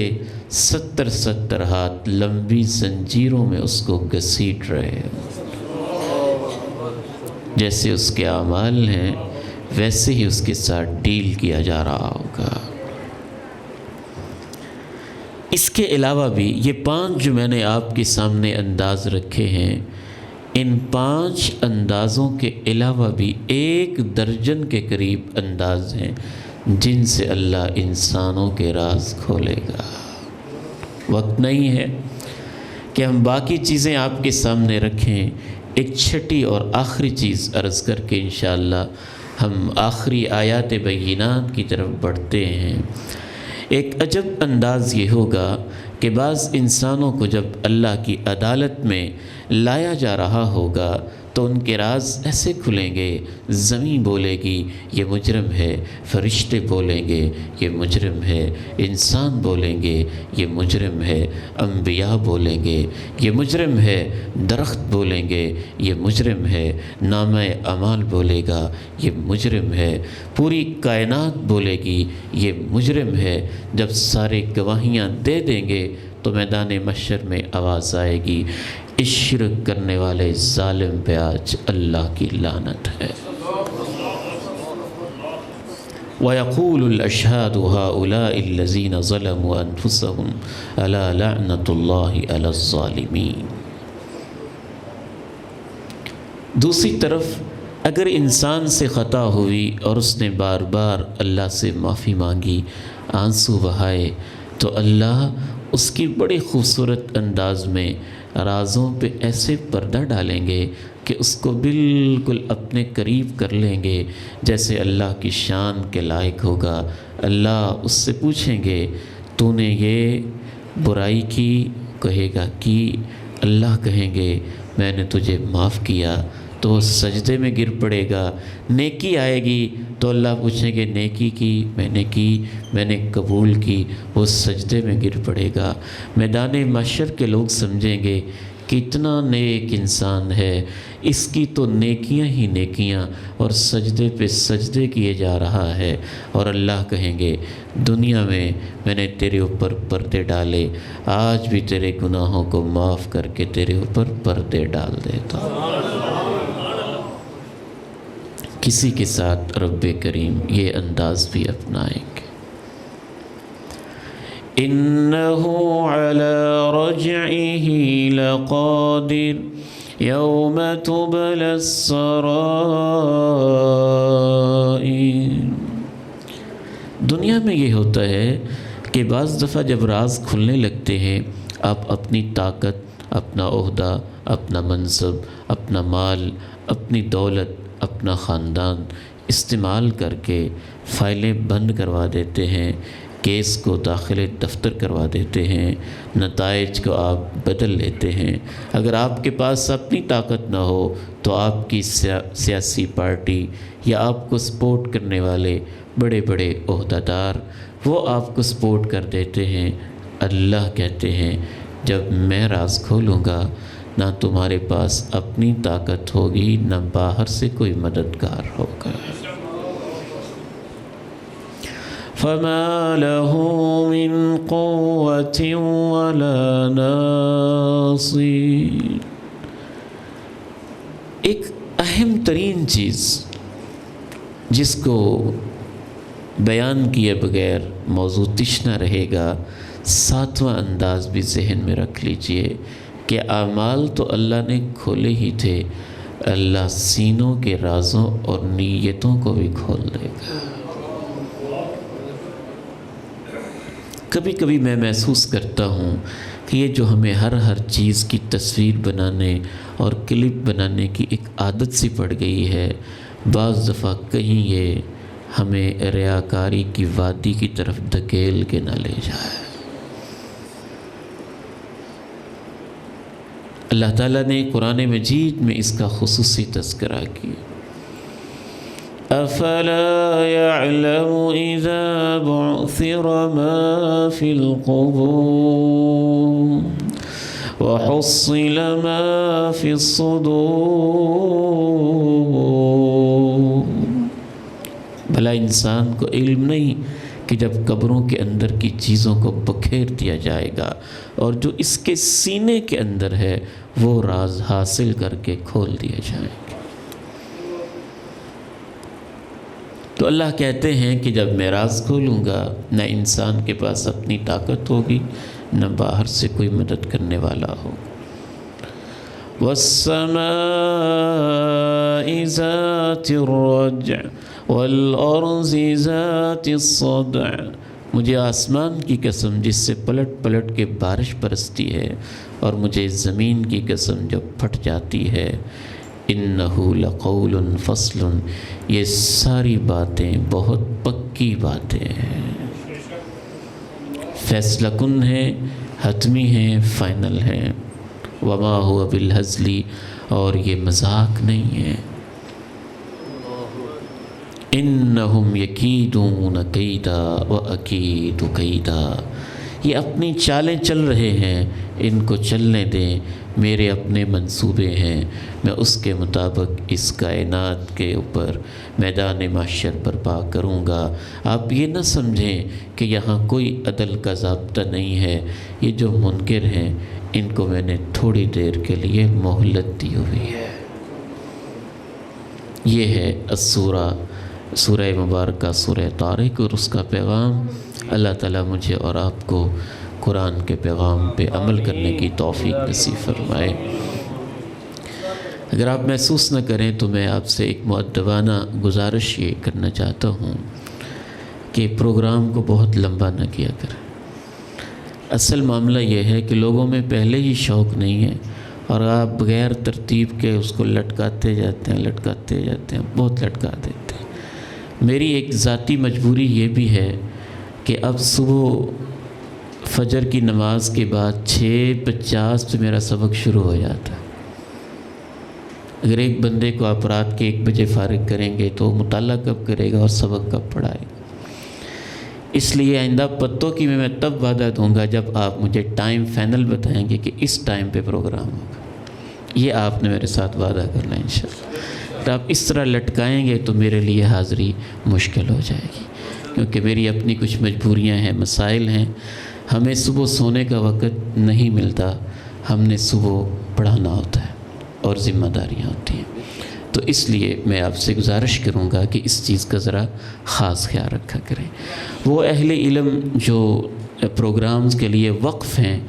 70 ہاتھ لمبی زنجیروں میں اس کو گھسیٹ رہے ہیں۔ جیسے اس کے اعمال ہیں ویسے ہی اس کے ساتھ ڈیل کیا جا رہا ہوگا۔ اس کے علاوہ بھی یہ 5 جو میں نے آپ کے سامنے انداز رکھے ہیں، ان 5 اندازوں کے علاوہ بھی 1 درجن کے قریب انداز ہیں جن سے اللہ انسانوں کے راز کھولے گا۔ وقت نہیں ہے کہ ہم باقی چیزیں آپ کے سامنے رکھیں، ایک چھٹی اور آخری چیز عرض کر کے انشاءاللہ ہم آخری آیات بینات کی طرف بڑھتے ہیں۔ ایک عجب انداز یہ ہوگا کہ بعض انسانوں کو جب اللہ کی عدالت میں لایا جا رہا ہوگا تو ان کے راز ایسے کھلیں گے، زمین بولے گی یہ مجرم ہے، فرشتے بولیں گے یہ مجرم ہے، انسان بولیں گے یہ مجرم ہے، انبیاء بولیں گے یہ مجرم ہے، درخت بولیں گے یہ مجرم ہے، نامہ اعمال بولے گا یہ مجرم ہے، پوری کائنات بولے گی یہ مجرم ہے۔ جب سارے گواہیاں دے دیں گے تو میدان محشر میں آواز آئے گی، اس شرک کرنے والے ظالم پہ آج اللہ کی لعنت ہے۔ وَيَقُولُ الْأَشْهَادُ هَؤُلَاءِ الَّذِينَ ظَلَمُوا أَنفُسَهُمْ أَلَا لَعْنَةُ اللَّهِ عَلَى الظَّالِمِينَ۔ دوسری طرف اگر انسان سے خطا ہوئی اور اس نے بار بار اللہ سے معافی مانگی، آنسو بہائے، تو اللہ اس کی بڑی خوبصورت انداز میں رازوں پہ ایسے پردہ ڈالیں گے کہ اس کو بالکل اپنے قریب کر لیں گے جیسے اللہ کی شان کے لائق ہوگا۔ اللہ اس سے پوچھیں گے تو نے یہ برائی کی؟ کہے گا کی۔ اللہ کہیں گے میں نے تجھے معاف کیا، تو وہ سجدے میں گر پڑے گا۔ نیکی آئے گی تو اللہ پوچھیں گے نیکی کی؟ میں نے کی، میں نے قبول کی، وہ سجدے میں گر پڑے گا۔ میدان محشر کے لوگ سمجھیں گے کتنا نیک انسان ہے، اس کی تو نیکیاں ہی نیکیاں اور سجدے پہ سجدے کیے جا رہا ہے، اور اللہ کہیں گے دنیا میں نے تیرے اوپر پردے ڈالے، آج بھی تیرے گناہوں کو معاف کر کے تیرے اوپر پردے ڈال دیتا ہوں۔ کسی کے ساتھ رب کریم یہ انداز بھی اپنائیں گے۔ إِنَّهُ عَلَى رَجْعِهِ لَقَادِرٌ يَوْمَ تُبْلَى السَّرَائِرُ۔ دنیا میں یہ ہوتا ہے کہ بعض دفعہ جب راز کھلنے لگتے ہیں، آپ اپنی طاقت، اپنا عہدہ، اپنا منصب، اپنا مال، اپنی دولت، اپنا خاندان استعمال کر کے فائلیں بند کروا دیتے ہیں کیس کو داخل دفتر کروا دیتے ہیں، نتائج کو آپ بدل لیتے ہیں۔ اگر آپ کے پاس اپنی طاقت نہ ہو تو آپ کی سیاسی پارٹی یا آپ کو سپورٹ کرنے والے بڑے بڑے عہدیدار وہ آپ کو سپورٹ کر دیتے ہیں۔ اللہ کہتے ہیں جب میں راز کھولوں گا نہ تمہارے پاس اپنی طاقت ہوگی نہ باہر سے کوئی مددگار ہوگا۔ فَمَا لَهُ مِن قُوَّةٍ وَلَا نَاصِرٍ۔ ایک اہم ترین چیز جس کو بیان کیے بغیر موضوع تشنہ رہے گا، 7واں انداز بھی ذہن میں رکھ لیجئے کہ اعمال تو اللہ نے کھولے ہی تھے، اللہ سینوں کے رازوں اور نیتوں کو بھی کھول دے گا۔ کبھی کبھی میں محسوس کرتا ہوں کہ یہ جو ہمیں ہر چیز کی تصویر بنانے اور کلپ بنانے کی ایک عادت سی پڑ گئی ہے، بعض دفعہ کہیں یہ ہمیں ریاکاری کی وادی کی طرف دھکیل کے نہ لے جائے۔ اللہ تعالیٰ نے قرآن مجید میں اس کا خصوصی تذکرہ کیا۔ أَفَلَا يَعْلَمُ إِذَا بُعْثِرَ مَا فِي الْقُبُورِ وَحُصِّلَ مَا فِي الصُّدُورِ۔ بھلا انسان کو علم نہیں کہ جب قبروں کے اندر کی چیزوں کو بکھیر دیا جائے گا اور جو اس کے سینے کے اندر ہے وہ راز حاصل کر کے کھول دیے جائیں گے۔ تو اللہ کہتے ہیں کہ جب میں راز کھولوں گا نہ انسان کے پاس اپنی طاقت ہوگی نہ باہر سے کوئی مدد کرنے والا ہوگا۔ وَالسَّمَاءِ ذَاتِ الرَّجْعِ وَالْأَرْضِ ذَاتِ الصَّدْعِ۔ مجھے آسمان کی قسم جس سے پلٹ پلٹ کے بارش برستی ہے، اور مجھے زمین کی قسم جو پھٹ جاتی ہے۔ اِنَّهُ لَقَوْلٌ فَصْلٌ، یہ ساری باتیں بہت پکی باتیں ہیں، فیصلہ کن ہیں، حتمی ہیں، فائنل ہیں۔ وَمَا هُوَ بِالْهَزْلِ، اور یہ مذاق نہیں ہے۔ اِنَّهُمْ يَكِيدُونَ كَيْدًا وَأَكِيدُ كَيْدًا، یہ اپنی چالیں چل رہے ہیں، ان کو چلنے دیں، میرے اپنے منصوبے ہیں، میں اس کے مطابق اس کائنات کے اوپر میدان محشر برپا کروں گا۔ آپ یہ نہ سمجھیں کہ یہاں کوئی عدل کا ضابطہ نہیں ہے، یہ جو منکر ہیں ان کو میں نے تھوڑی دیر کے لیے مہلت دی ہوئی ہے۔ یہ ہے سورہ مبارکہ سورہ طارق، اور اس کا پیغام۔ اللہ تعالیٰ مجھے اور آپ کو قرآن کے پیغام پہ عمل کرنے کی توفیق نصیب فرمائے۔ اگر آپ محسوس نہ کریں تو میں آپ سے ایک مؤدبانہ گزارش یہ کرنا چاہتا ہوں کہ پروگرام کو بہت لمبا نہ کیا کریں۔ اصل معاملہ یہ ہے کہ لوگوں میں پہلے ہی شوق نہیں ہے، اور آپ بغیر ترتیب کے اس کو لٹکاتے جاتے ہیں، بہت لٹکا دیتے ہیں۔ میری ایک ذاتی مجبوری یہ بھی ہے کہ اب صبح فجر کی نماز کے بعد 6:50 پہ میرا سبق شروع ہو جاتا ہے۔ اگر ایک بندے کو آپ رات کے 1 بجے فارغ کریں گے تو مطالعہ کب کرے گا اور سبق کب پڑھائے گا؟ اس لیے آئندہ پتوں کی میں تب وعدہ دوں گا جب آپ مجھے ٹائم فائنل بتائیں گے کہ اس ٹائم پہ پروگرام ہوگا۔ یہ آپ نے میرے ساتھ وعدہ کرنا ہے انشاءاللہ۔ تو آپ اس طرح لٹکائیں گے تو میرے لیے حاضری مشکل ہو جائے گی، کیونکہ میری اپنی کچھ مجبوریاں ہیں، مسائل ہیں۔ ہمیں صبح سونے کا وقت نہیں ملتا، ہم نے صبح پڑھانا ہوتا ہے اور ذمہ داریاں ہوتی ہیں۔ تو اس لیے میں آپ سے گزارش کروں گا کہ اس چیز کا ذرا خاص خیال رکھا کریں۔ وہ اہل علم جو پروگرامز کے لیے وقف ہیں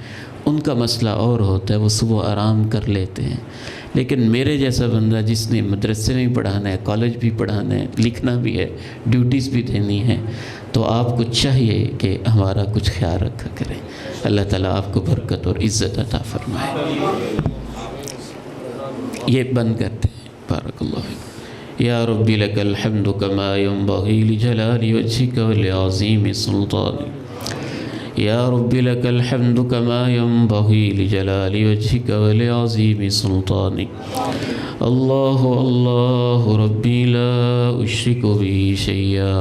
ان کا مسئلہ اور ہوتا ہے، وہ صبح آرام کر لیتے ہیں، لیکن میرے جیسا بندہ جس نے مدرسے میں بھی پڑھانا ہے، کالج بھی پڑھانا ہے، لکھنا بھی ہے، ڈیوٹیز بھی دینی ہے، تو آپ کو چاہیے کہ ہمارا کچھ خیال رکھا کریں۔ اللہ تعالیٰ آپ کو برکت اور عزت عطا فرمائے۔ یہ بند کرتے ہیں۔ بارک اللہ فیکم۔ یا ربی لک الحمد کما ینبغی لجلال وجہک ولعظیم سلطانک۔ یا رب لک الحمد کما ینبغی لجلال وجهک ولعظیم سلطانک اللہ اللہ ربی لا اشرک به شیئا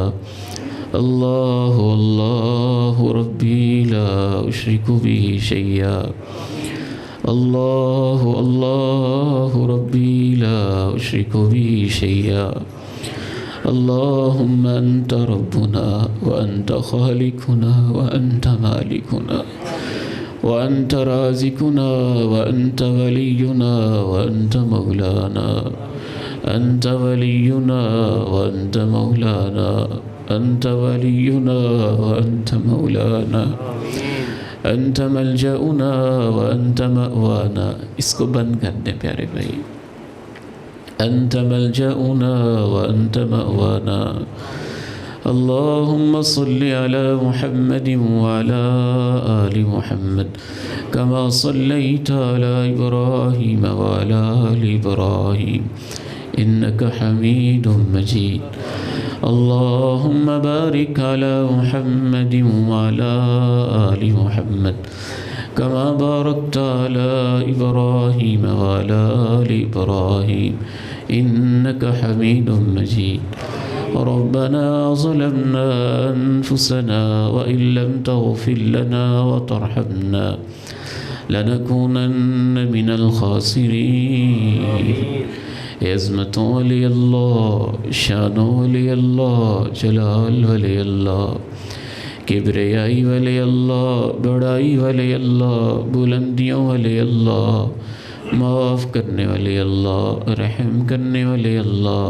اللہ اللہ ربی لا اشرک به شیئا اللہ اللہ ربی لا اشرک به شیئا اللهم أنت ربنا وأنت خالقنا وأنت مالكنا وأنت رازقنا وأنت ولينا وأنت مولانا أنت ولينا وأنت مولانا أنت ولينا وأنت مولانا أنت ملجأنا وأنت مأوانا. اس کو بند کر دیں پیارے بھائی. أنت ملجأنا وأنت مأوانا. اللهم صل على محمد وعلى آل محمد كما صليت على إبراهيم وعلى آل إبراهيم إنك حميد مجيد. اللهم بارك على محمد وعلى آل محمد كما باركت على إبراهيم وعلى آل إبراهيم إنك حميد مجيد. ربنا ظلمنا أنفسنا وإن لم تغفر لنا وترحمنا لنكونن من الخاسرين. عظمت ولی اللہ، شان ولی اللہ، جلال ولی اللہ، کبریائی ولی اللہ، بڑائی ولی اللہ، بلندیوں ولی اللہ، معاف کرنے والی اللہ، رحم کرنے والی اللہ،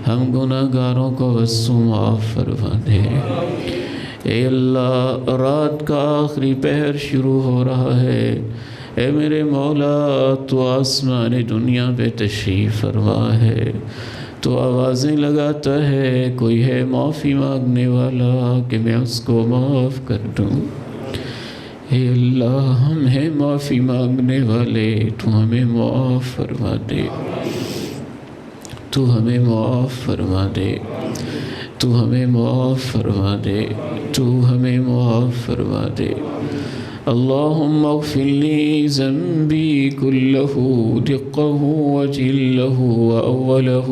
ہم گناہ گاروں کو بس معاف فرما دے. اے اللہ، رات کا آخری پہر شروع ہو رہا ہے. اے میرے مولا، تو آسمان دنیا پہ تشریف فرما ہے، تو آوازیں لگاتا ہے کوئی ہے معافی مانگنے والا کہ میں اس کو معاف کر دوں. اے اللہ، ہم ہیں معافی مانگنے والے، تو ہمیں معاف فرما دے، تو ہمیں معاف فرما دے، تو ہمیں معاف فرما دے، تو ہمیں معاف فرما دے. اللهم اغفر لي ذنبي كله دقه وجله وأوله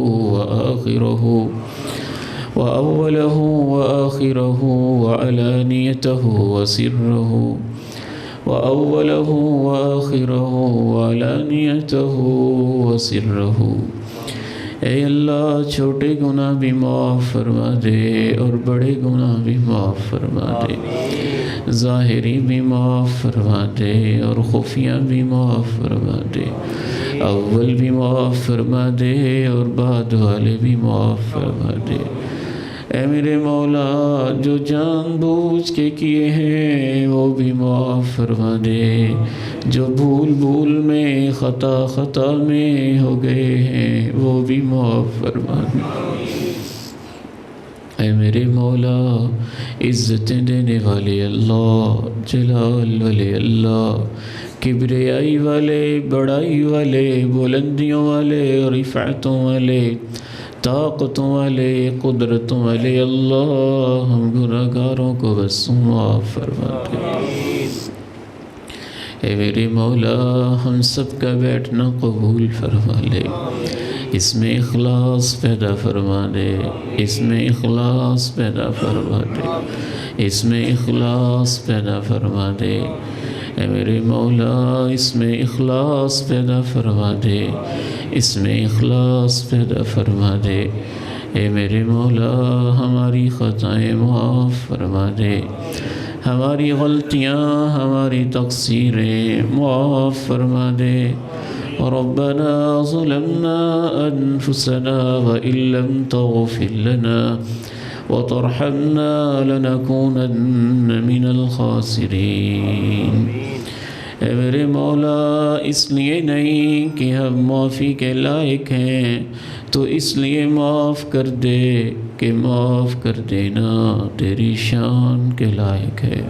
وآخره وعلانيته وسره وأوله وآخره وعلانيته وسره. اے اللہ، چھوٹے گناہ بھی معاف فرما دے اور بڑے گناہ بھی معاف فرما دے، ظاہری بھی معاف فرما دے اور خفیہ بھی معاف فرما دے، اول بھی معاف فرما دے اور بعد والے بھی معاف فرما دے. اے میرے مولا، جو جان بوجھ کے کیے ہیں وہ بھی معاف فرما دے، جو بھول بھول میں خطا میں ہو گئے ہیں وہ بھی معاف فرما دے. اے میرے مولا، عزتیں دینے والے اللہ، جلال والے اللہ، کبریائی والے، بڑائی والے، بلندیوں والے، رفعتوں والے، طاقتوں والے، قدرتوں والے اللہ، ہم گناہ گاروں کو بس معاف فرما دے. اے میرے مولا، ہم سب کا بیٹھنا قبول فرما لے، اس میں اخلاص پیدا فرما دے، اس میں اخلاص پیدا فرما دے، اس میں اخلاص پیدا فرما دے. اے میرے مولا، اس میں اخلاص پیدا فرما دے، اس میں اخلاص پیدا فرما دے. اے میرے مولا، ہماری خطائیں معاف فرما دے، ہماری غلطیاں، ہماری تقصیریں معاف فرما دے. ربنا ظلمنا أنفسنا وإن لم تغفر لنا وترحمنا لنكونن من الخاسرين. اے میرے مولا، اس لیے نہیں کہ ہم معافی کے لائق ہیں، تو اس لیے معاف کر دے کہ معاف کر دینا تیری شان کے لائق ہے،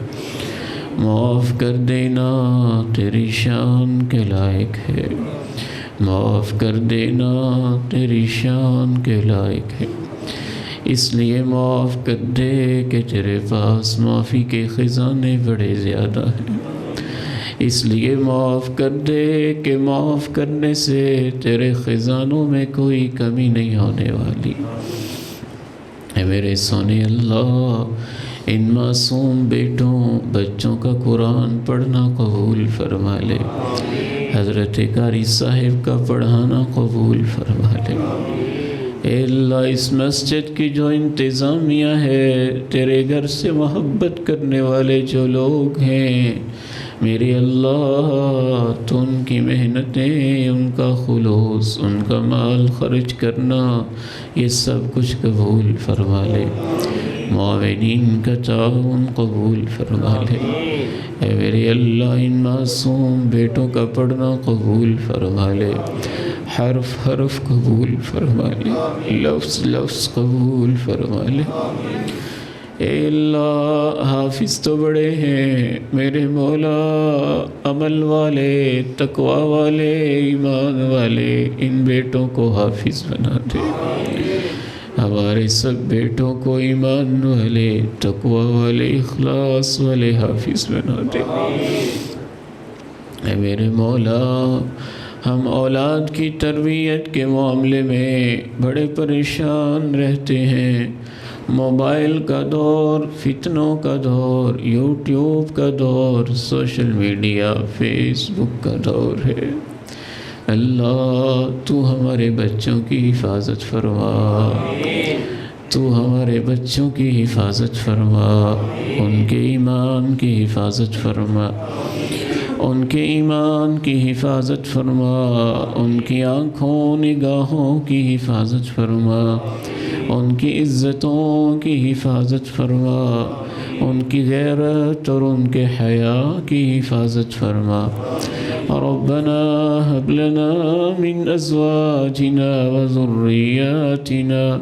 معاف کر دینا تیری شان کے لائق ہے، معاف کر دینا تیری شان کے لائق ہے. اس لیے معاف کر دے کہ تیرے پاس معافی کے خزانے بڑے زیادہ ہیں، اس لیے معاف کر دے کہ معاف کرنے سے تیرے خزانوں میں کوئی کمی نہیں ہونے والی۔ اے میرے سونے اللہ، ان معصوم بچوں کا قرآن پڑھنا قبول فرما لے، حضرت قاری صاحب کا پڑھانا قبول فرما لے۔ اے اللہ، اس مسجد کی جو انتظامیہ ہے، تیرے گھر سے محبت کرنے والے جو لوگ ہیں، میرے اللہ تو ان کی محنتیں، ان کا خلوص، ان کا مال خرچ کرنا، یہ سب کچھ قبول فرما لے۔ معاونین کا تعاون قبول فرما لے۔ اے میرے اللہ، ان معصوم بیٹوں کا پڑھنا قبول فرما لے، حرف حرف قبول فرما لے، لفظ لفظ قبول فرما لے۔ اے اللہ، حافظ تو بڑے ہیں میرے مولا، عمل والے، تقوی والے، ایمان والے، ان بیٹوں کو حافظ بنا دے۔ ہمارے سب بیٹوں کو ایمان والے، تقوی والے، اخلاص والے حافظ بنا دے۔ اے میرے مولا، ہم اولاد کی تربیت کے معاملے میں بڑے پریشان رہتے ہیں۔ موبائل کا دور، فتنوں کا دور، یوٹیوب کا دور، سوشل میڈیا، فیس بک کا دور ہے۔ اللہ، تو ہمارے بچوں کی حفاظت فرما، تو ہمارے بچوں کی حفاظت فرما، ان کے ایمان کی حفاظت فرما، ان کے ایمان کی حفاظت فرما، ان کی آنکھوں نگاہوں کی حفاظت فرما، ان کی عزتوں کی حفاظت فرما، ان کی غیرت اور ان کے حیا کی حفاظت فرما۔ ربنا هب لنا من ازواجنا وذرياتنا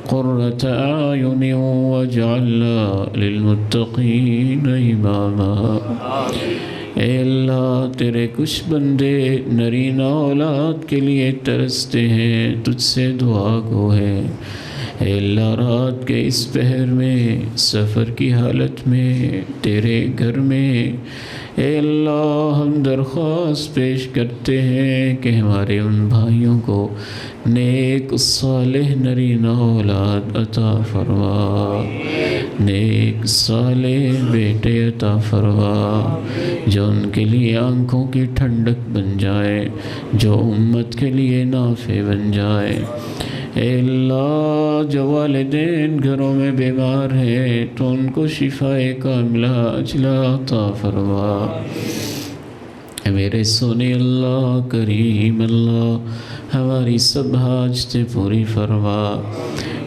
قرة اعين واجعلنا للمتقين اماما۔ اے اللہ، تیرے کچھ بندے نرینہ اولاد کے لیے ترستے ہیں، تجھ سے دعا گو ہیں۔ اے اللہ، رات کے اس پہر میں، سفر کی حالت میں، تیرے گھر میں، اے اللہ، ہم درخواست پیش کرتے ہیں کہ ہمارے ان بھائیوں کو نیک صالح نرینہ اولاد عطا فرما، نیک صالح بیٹے عطا فرما، جو ان کے لیے آنکھوں کی ٹھنڈک بن جائے، جو امت کے لیے نافع بن جائے۔ اے اللہ، جو والدین گھروں میں بیمار ہیں تو ان کو شفاء کاملہ عاجلہ عطا فرما۔ اے میرے سونے اللہ، کریم اللہ، ہماری سب حاجتیں پوری فرما۔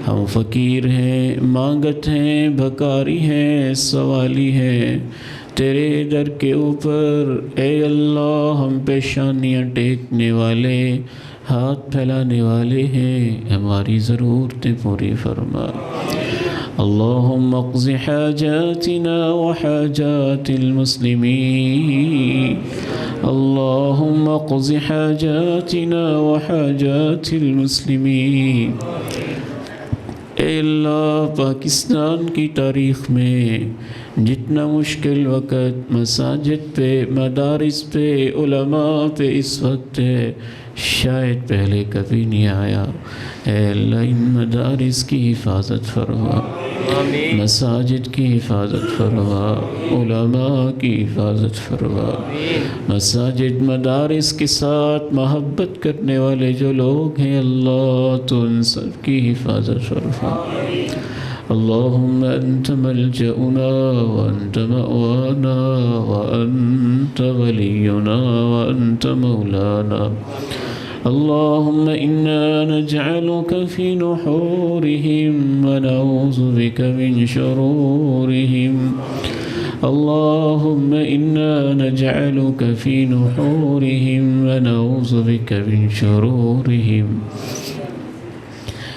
ہم فقیر ہیں، مانگت ہیں، بھکاری ہیں، سوالی ہیں، تیرے در کے اوپر اے اللہ ہم پیشانیاں ٹیکنے والے، ہاتھ پھیلانے والے ہیں، ہماری ضرورتیں پوری فرما۔ اللہم اقض حاجاتنا وحاجات المسلمین، اللہم اقض حاجاتنا وحاجات المسلمین۔ اے اللہ، پاکستان کی تاریخ میں جتنا مشکل وقت مساجد پہ، مدارس پہ، علماء پہ اس وقت ہے، شاید پہلے کبھی نہیں آیا۔ اے اللہ، ان مدارس کی حفاظت فرما، مساجد کی حفاظت فرما، علماء کی حفاظت فرما۔ مساجد مدارس کے ساتھ محبت کرنے والے جو لوگ ہیں، اللہ تو ان سب کی حفاظت فرما۔ اللہم انت ملجأنا وانت مأوانا وانت ولینا وانت مولانا۔ اللہم انا نجعلك في نحورهم ونعوذ بك من شرورهم۔ اللہم انا نجعلك في نحورهم ونعوذ بك من شرورهم۔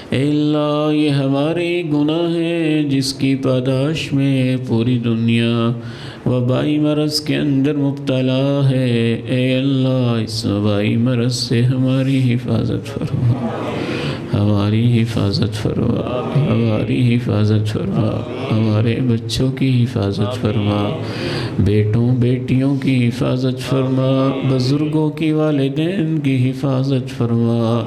اے اللہ، یہ ہمارے گناہ ہیں جس کی پاداش میں پوری دنیا وبائی مرض کے اندر مبتلا ہے۔ اے اللہ، اس وبائی مرض سے ہماری حفاظت فرما، ہماری حفاظت فرما، ہماری حفاظت فرما، ہمارے بچوں کی حفاظت فرما، بیٹوں بیٹیوں کی حفاظت فرما، بزرگوں کی والدین کی حفاظت فرما۔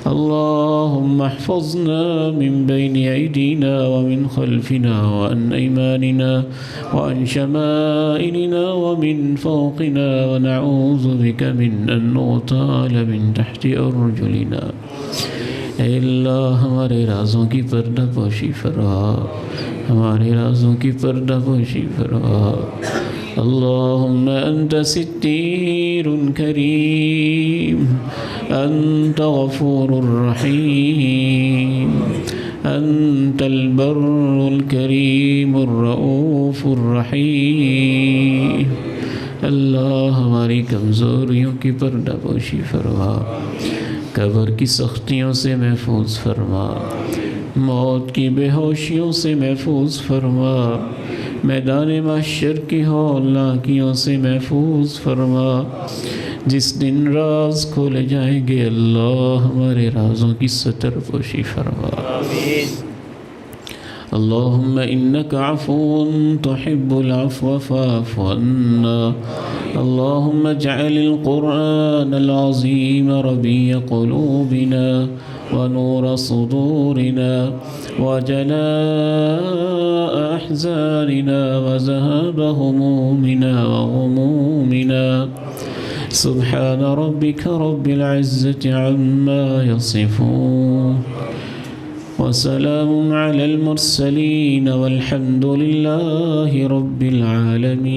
اللهم احفظنا من بين أيدينا ومن خلفنا وعن أيماننا وعن شمائلنا ومن فوقنا ونعوذ بك من أن نغتال من تحت أرجلنا۔ اے اللہ ہمارے رازوں کی پردہ پوشی فرما، ہمارے رازوں کی پردہ پوشی فرما۔ اللهم أنت ستير كريم، أنت غفور رحيم، أنت البر الكريم الرؤوف الرحيم۔ اللہ ہماری کمزوریوں کی پردہ پوشی فرما، قبر کی سختیوں سے محفوظ فرما، موت کی بے ہوشیوں سے محفوظ فرما، میدان محشر کی ہولناکیوں سے محفوظ فرما۔ جس دن راز کھولے جائیں گے اللہ ہمارے رازوں کی ستر پوشی فرما۔ اللهم إنك عفو تحب العفو فاعف عنا۔ اللهم اجعل القرآن العظيم ربيع قلوبنا ونور صدورنا وجلاء أحزاننا وذهاب همومنا وغمومنا۔ سبحان ربك رب العزة عما يصفون وسلام على المرسلين والحمد لله رب العالمين۔